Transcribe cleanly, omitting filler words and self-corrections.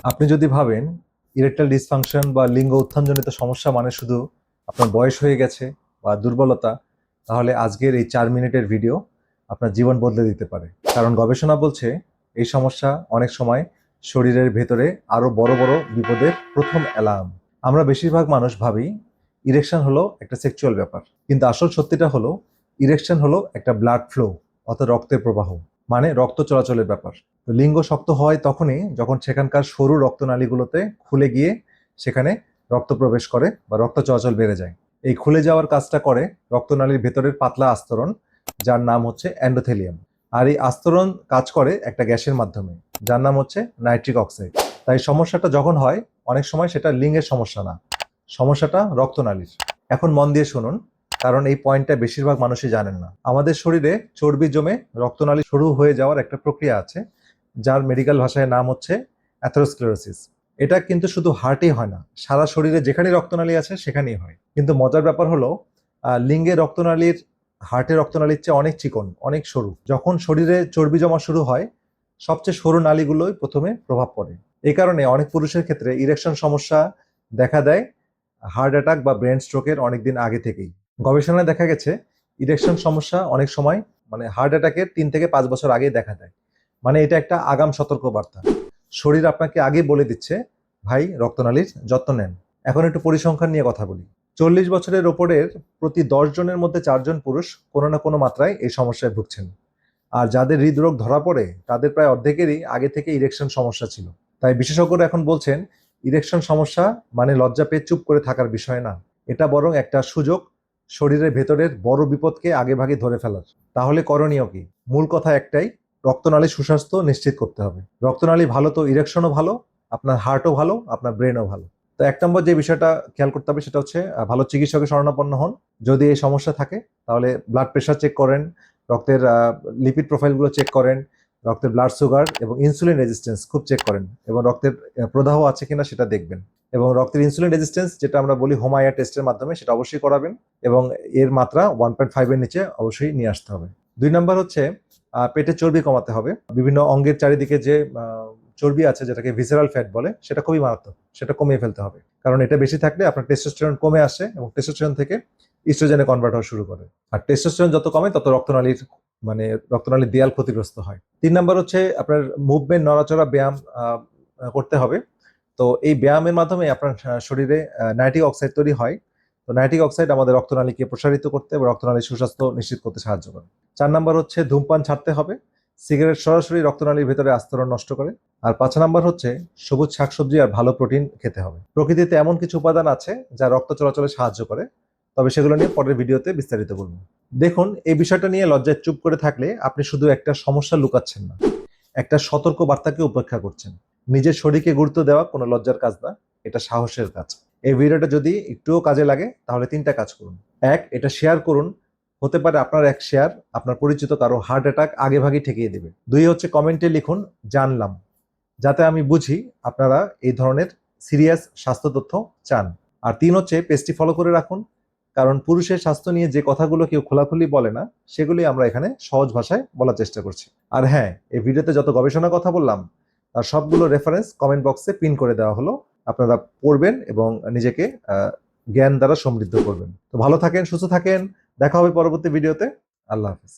আপনি যদি ভাবেন ইরেকটাইল ডিসফাংশন বা লিঙ্গ উত্থানজনিত সমস্যা মানে শুধু আপনার বয়স হয়ে গেছে বা দুর্বলতা, তাহলে আজকের এই 4 মিনিটের ভিডিও আপনার জীবন বদলে দিতে পারে। কারণ গবেষণা বলছে এই সমস্যা অনেক সময় শরীরের ভেতরে আরো বড় বড় বিপদের প্রথম অ্যালার্ম। আমরা বেশিরভাগ মানুষ ভাবি ইরেকশন হলো একটা সেক্সুয়াল ব্যাপার, কিন্তু আসল সত্যিটা হলো ইরেকশন হলো একটা ব্লাড ফ্লো, অর্থাৎ রক্তের প্রবাহ, মানে রক্ত চলাচলের ব্যাপার। তো লিঙ্গ শক্ত হয় তখনই যখন সেখানকার সরু রক্তনালীগুলোতে খুলে গিয়ে সেখানে রক্ত প্রবেশ করে বা রক্ত চলাচল বেড়ে যায়। এই খুলে যাওয়ার কাজটা করে রক্তনালীর ভেতরের পাতলা আস্তরণ, যার নাম হচ্ছে এন্ডোথেলিয়াম। আর এই আস্তরণ কাজ করে একটা গ্যাসের মাধ্যমে, যার নাম হচ্ছে নাইট্রিক অক্সাইড। তাই সমস্যাটা যখন হয় অনেক সময় সেটা লিঙ্গের সমস্যা না, সমস্যাটা রক্তনালীর। এখন মন দিয়ে শুনুন, কারণ এই পয়েন্টটা বেশিরভাগ মানুষই জানেন না। আমাদের শরীরে চর্বি জমে রক্তনালী সরু হয়ে যাওয়ার একটা প্রক্রিয়া আছে, যার মেডিকেল ভাষায় নাম হচ্ছে অ্যাথেরোস্ক্লেরোসিস। এটা কিন্তু শুধু হার্টেই হয় না, সারা শরীরে যেখানেই রক্তনালী আছে সেখানেই হয়। কিন্তু মজার ব্যাপার হলো লিঙ্গের রক্তনালীর হার্টের রক্তনালীর চেয়ে অনেক চিকন, অনেক সরু। যখন শরীরে চর্বি জমা শুরু হয় সবচেয়ে সরু নালীগুলোই প্রথমে প্রভাব পড়ে। এই কারণে অনেক পুরুষের ক্ষেত্রে ইরেকশন সমস্যা দেখা দেয় হার্ট অ্যাটাক বা ব্রেন স্ট্রোকের অনেকদিন আগে থেকেই। গবেষণায় দেখা গেছে ইরেকশন সমস্যা অনেক সময় মানে হার্ট অ্যাটাকের 3 থেকে 5 বছর আগেই দেখা দেয়। মানে এটা একটা আগাম সতর্ক বার্তা। শরীর আপনাকে আগেই বলে দিচ্ছে, ভাই রক্তনালীর যত্ন নেন। এখন একটু পরিসংখ্যান নিয়ে কথা বলি। 40 বছরের ওপরের প্রতি 10 জনের মধ্যে 4 জন পুরুষ কোনো না কোনো মাত্রায় এই সমস্যায় ভুগছেন। আর যাদের হৃদরোগ ধরা পড়ে তাদের প্রায় অর্ধেকেরই আগে থেকে ইরেকশন সমস্যা ছিল। তাই বিশেষজ্ঞরা এখন বলছেন ইরেকশন সমস্যা মানে লজ্জা পেয়ে চুপ করে থাকার বিষয় না, এটা বরং একটা সুযোগ শরীরের ভেতরের বড় বিপদকে আগেভাগে ধরে ফেলার। তাহলে করণীয় কি? মূল কথা একটাই, রক্তনালী সুস্বাস্থ্য নিশ্চিত করতে হবে। রক্তনালী ভালো তো ইরেকশনও ভালো, আপনার হার্টও ভালো, আপনার ব্রেনও ভালো। তো 1 নম্বর যে বিষয়টা খেয়াল করতে হবে সেটা হচ্ছে ভালো চিকিৎসকের শরণাপন্ন হন। যদি এই সমস্যা থাকে তাহলে ব্লাড প্রেশার চেক করেন, রক্তের লিপিড প্রোফাইলগুলো চেক করেন, রক্তের ব্লাড সুগার এবং ইনসুলিন রেজিস্ট্যান্স খুব চেক করেন, এবং রক্তের প্রদাহ আছে কিনা সেটা দেখবেন। এবং রক্তের ইনসুলিন রেজিস্ট্যান্স, যেটা আমরা বলি হোমায়া টেস্টের মাধ্যমে, সেটা অবশ্যই করাবেন। এবং এর মাত্রা 1.5 এর নিচে অবশ্যই নিয়ে আসতে হবে। 2 নম্বর হচ্ছে পেটের চর্বি কমাতে হবে। বিভিন্ন অঙ্গের চারিদিকে যে চর্বি আছে, যেটাকে ভিসেরাল ফ্যাট বলে, সেটা খুবই মারাত্মক, সেটা কমিয়ে ফেলতে হবে। কারণ এটা বেশি থাকলে আপনার টেস্টোস্টেরন কমে আসে এবং টেস্টোস্টেরন থেকে ইস্ট্রোজেনে কনভার্ট হওয়া শুরু করে। আর টেস্টোস্টেরন যত কমে তত রক্তনালীর মানে রক্তনালীর দেয়াল ক্ষতিগ্রস্ত হয়। 3 নম্বর হচ্ছে আপনার মুভমেন্ট, নড়াচড়া, ব্যায়াম করতে হবে। তো এই ব্যায়ামের মাধ্যমে আপনার শরীরে নাইট্রিক অক্সাইড তৈরি হয়। তো নাইট্রিক অক্সাইড আমাদের রক্তনালীকে প্রসারিত করতে এবং রক্তনালীর সুস্বাস্থ্য নিশ্চিত করতে সাহায্য করে। 4 নম্বর হচ্ছে ধূমপান ছাড়তে হবে। সিগারেট সরাসরি রক্তনালীর ভেতরে আস্তরণ নষ্ট করে। আর 5 নম্বর হচ্ছে সবুজ শাকসবজি আর ভালো প্রোটিন খেতে হবে। প্রকৃতিতে এমন কিছু উপাদান আছে যা রক্ত চলাচলে সাহায্য করে, তবে সেগুলো নিয়ে পরের ভিডিওতে বিস্তারিত বলবো। দেখুন, এই বিষয়টা নিয়ে লজ্জায় চুপ করে থাকলে আপনি শুধু একটা সমস্যা লুকাচ্ছেন না, একটা সতর্ক বার্তাকে উপেক্ষা করছেন। নিজের শরীরকে গুরুত্ব দেওয়া কোনো লজ্জার কাজ না, এটা সাহসের কাজ। এই ভিডিওটা যদি একটুও কাজে লাগে তাহলে 3টা কাজ করুন। 1, এটা শেয়ার করুন। হতে পারে আপনার এক শেয়ার আপনার পরিচিত কারো হার্ট অ্যাটাক আগে ভাগে ঠেকিয়ে দেবে। 2 হচ্ছে কমেন্টে লিখুন জানলাম, যাতে আমি বুঝি আপনারা এই ধরনের সিরিয়াস স্বাস্থ্য তথ্য চান। আর 3 হচ্ছে পেজটি ফলো করে রাখুন, কারণ পুরুষের স্বাস্থ্য নিয়ে যে কথাগুলো কেউ খোলাখুলি বলে না সেগুলি আমরা এখানে সহজ ভাষায় বলার চেষ্টা করছি। আর হ্যাঁ, এই ভিডিওতে যত গবেষণা কথা বললাম তার সবগুলো রেফারেন্স কমেন্ট বক্সে পিন করে দেওয়া হলো। আপনারা পড়বেন এবং নিজেকে জ্ঞান দ্বারা সমৃদ্ধ করবেন। তো ভালো থাকেন, সুস্থ থাকেন, দেখা হবে পরবর্তী ভিডিওতে। আল্লাহ হাফিজ।